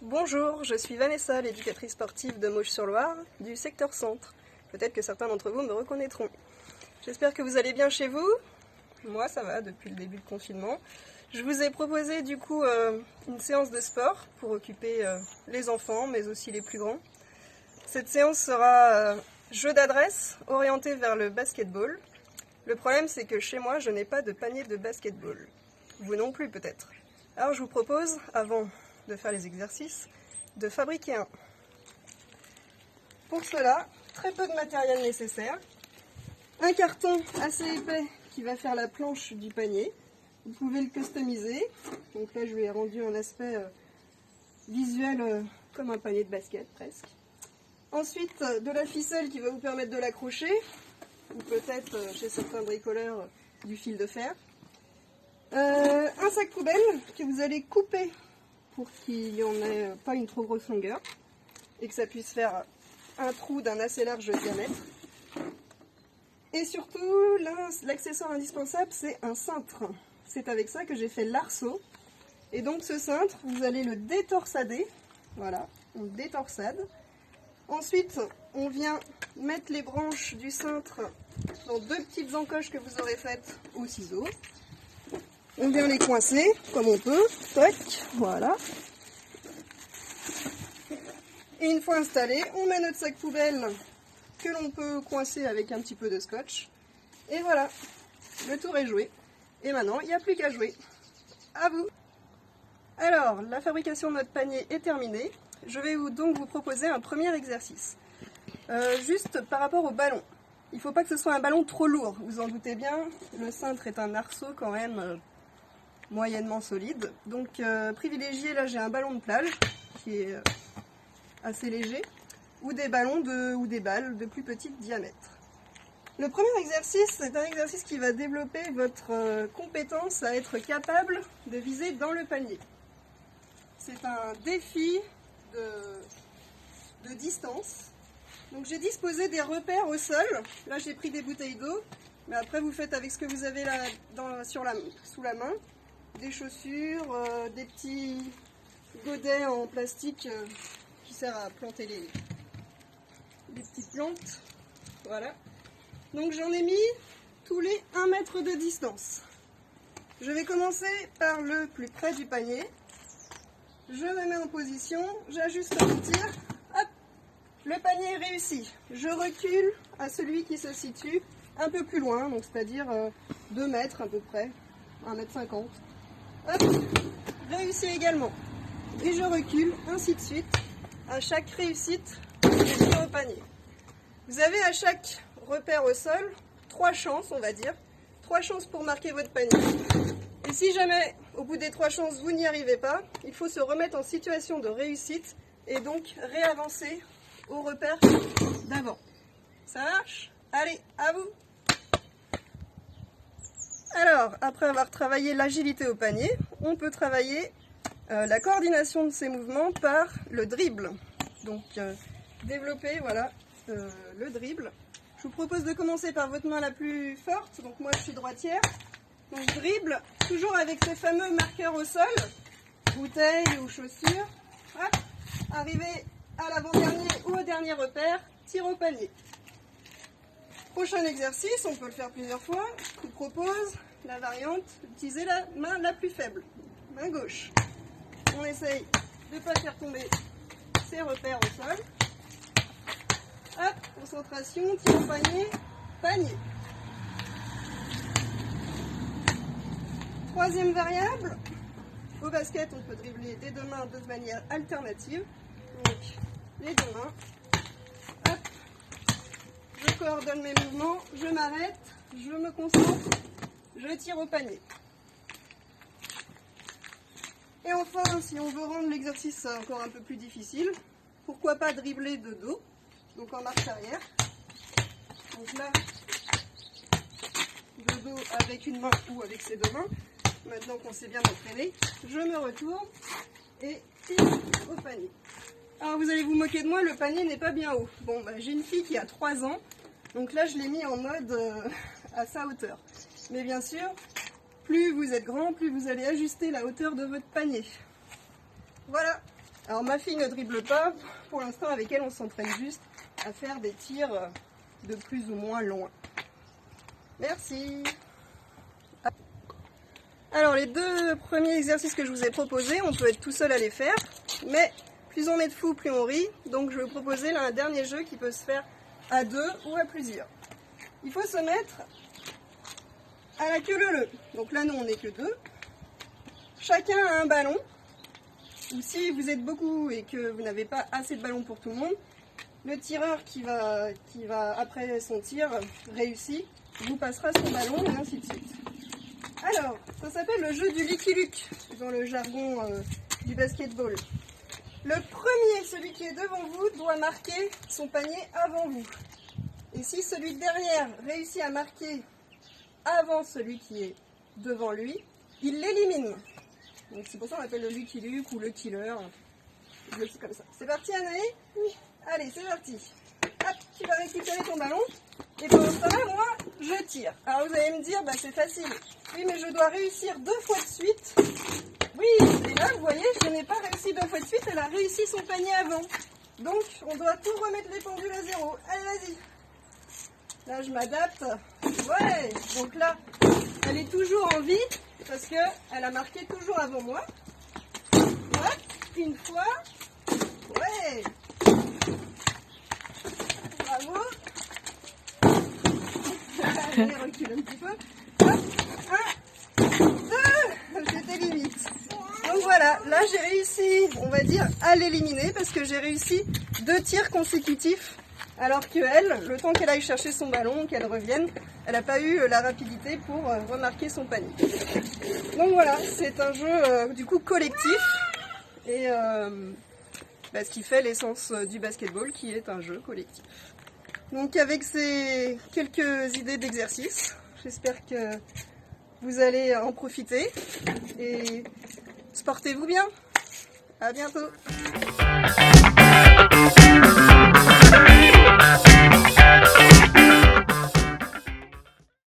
Bonjour, je suis Vanessa, l'éducatrice sportive de Mauches-sur-Loire, du secteur centre. Peut-être que certains d'entre vous me reconnaîtront. J'espère que vous allez bien chez vous. Moi, ça va depuis le début de confinement. Je vous ai proposé du coup une séance de sport pour occuper les enfants, mais aussi les plus grands. Cette séance sera jeu d'adresse orienté vers le basketball. Le problème, c'est que chez moi, je n'ai pas de panier de basketball. Vous non plus, peut-être. Alors, je vous propose, avant de faire les exercices, de fabriquer un. Pour cela, très peu de matériel nécessaire. Un carton assez épais qui va faire la planche du panier. Vous pouvez le customiser. Donc là, je lui ai rendu un aspect visuel comme un panier de basket, presque. Ensuite, de la ficelle qui va vous permettre de l'accrocher, ou peut-être, chez certains bricoleurs, du fil de fer. Un sac poubelle que vous allez couper pour qu'il n'y en ait pas une trop grosse longueur et que ça puisse faire un trou d'un assez large diamètre. Et surtout, l'accessoire indispensable, c'est un cintre. C'est avec ça que j'ai fait l'arceau. Et donc ce cintre, vous allez le détorsader. Voilà, on le détorsade. Ensuite, on vient mettre les branches du cintre dans deux petites encoches que vous aurez faites au ciseau. On vient les coincer comme on peut. Toc, voilà. Et une fois installé, on met notre sac poubelle que l'on peut coincer avec un petit peu de scotch. Et voilà, le tour est joué. Et maintenant, il n'y a plus qu'à jouer. À vous! Alors, la fabrication de notre panier est terminée. Je vais donc vous proposer un premier exercice. Juste par rapport au ballon. Il ne faut pas que ce soit un ballon trop lourd. Vous en doutez bien, le cintre est un arceau quand même moyennement solide. Donc privilégiez, là j'ai un ballon de plage qui est assez léger, ou des ballons ou des balles de plus petit diamètre. Le premier exercice, c'est un exercice qui va développer votre compétence à être capable de viser dans le panier. C'est un défi de distance. Donc j'ai disposé des repères au sol. Là j'ai pris des bouteilles d'eau, mais après vous faites avec ce que vous avez là sous la main. Des chaussures, des petits godets en plastique qui servent à planter les petites plantes. Voilà. Donc j'en ai mis tous les 1 mètre de distance. Je vais commencer par le plus près du panier. Je me mets en position, j'ajuste mon tir. Hop, le panier est réussi. Je recule à celui qui se situe un peu plus loin, donc c'est-à-dire 2 mètres à peu près, 1,50 m. Hop, réussi également. Et je recule, ainsi de suite, à chaque réussite je tire au panier. Vous avez à chaque repère au sol 3 chances, on va dire, 3 chances pour marquer votre panier. Et si jamais, au bout des 3 chances, vous n'y arrivez pas, il faut se remettre en situation de réussite et donc réavancer au repère d'avant. Ça marche? Allez, à vous! Alors, après avoir travaillé l'agilité au panier, on peut travailler la coordination de ces mouvements par le dribble. Donc, développer voilà, le dribble. Je vous propose de commencer par votre main la plus forte. Donc moi, je suis droitière. Donc je dribble, toujours avec ces fameux marqueurs au sol, bouteille ou chaussures. Hop, arrivé à l'avant-dernier ou au dernier repère, tir au panier. Prochain exercice, on peut le faire plusieurs fois. Je vous propose la variante d'utiliser la main la plus faible, main gauche. On essaye de ne pas faire tomber ces repères au sol. Hop, concentration, tir au panier, panier. Troisième variable, au basket, on peut dribbler des 2 mains de manière alternative. Donc, les 2 mains. Hop, je coordonne mes mouvements, je m'arrête, je me concentre, je tire au panier. Et enfin, si on veut rendre l'exercice encore un peu plus difficile, pourquoi pas dribbler de dos, donc en marche arrière. Donc là, de dos avec une main ou avec ses 2 mains. Maintenant qu'on s'est bien entraîné, je me retourne et tire au panier. Alors vous allez vous moquer de moi, le panier n'est pas bien haut. Bon, bah, j'ai une fille qui a 3 ans, donc là je l'ai mis en mode à sa hauteur. Mais bien sûr, plus vous êtes grand, plus vous allez ajuster la hauteur de votre panier. Voilà. Alors ma fille ne dribble pas, pour l'instant avec elle on s'entraîne juste à faire des tirs de plus ou moins loin. Merci. Alors les 2 premiers exercices que je vous ai proposés, on peut être tout seul à les faire, mais plus on est de fous, plus on rit. Donc je vais vous proposer là un dernier jeu qui peut se faire à 2 ou à plusieurs. Il faut se mettre à la queue leu-leu. Donc là nous on n'est que 2. Chacun a un ballon. Ou si vous êtes beaucoup et que vous n'avez pas assez de ballons pour tout le monde, le tireur qui va après son tir réussi, vous passera son ballon et ainsi de suite. Alors, ça s'appelle le jeu du Lucky Luke dans le jargon du basketball. Le premier, celui qui est devant vous, doit marquer son panier avant vous. Et si celui de derrière réussit à marquer avant celui qui est devant lui, il l'élimine. Donc c'est pour ça qu'on appelle le Lucky Luke ou le killer. C'est comme ça. C'est parti Anaï? Oui. Allez, c'est parti. Hop, tu vas récupérer ton ballon. Et pendant ce temps-là, moi, je tire. Alors vous allez me dire, bah c'est facile. Oui, mais je dois réussir 2 fois de suite. Oui, et là, vous voyez, je n'ai pas réussi 2 fois de suite. Elle a réussi son panier avant. Donc, on doit tout remettre les pendules à 0. Allez, vas-y. Là, je m'adapte. Ouais. Donc là, elle est toujours en vie. Parce qu'elle a marqué toujours avant moi. Hop, une fois. Ouais. Bravo. Allez, recule un petit peu. Hop, 1, 2. J'étais limite. Donc voilà, là j'ai réussi, on va dire, à l'éliminer parce que j'ai réussi 2 tirs consécutifs. Alors qu'elle, le temps qu'elle aille chercher son ballon, qu'elle revienne, elle n'a pas eu la rapidité pour remarquer son panier. Donc voilà, c'est un jeu du coup collectif et ce qui fait l'essence du basketball qui est un jeu collectif. Donc avec ces quelques idées d'exercice, j'espère que vous allez en profiter et sportez-vous bien. À bientôt.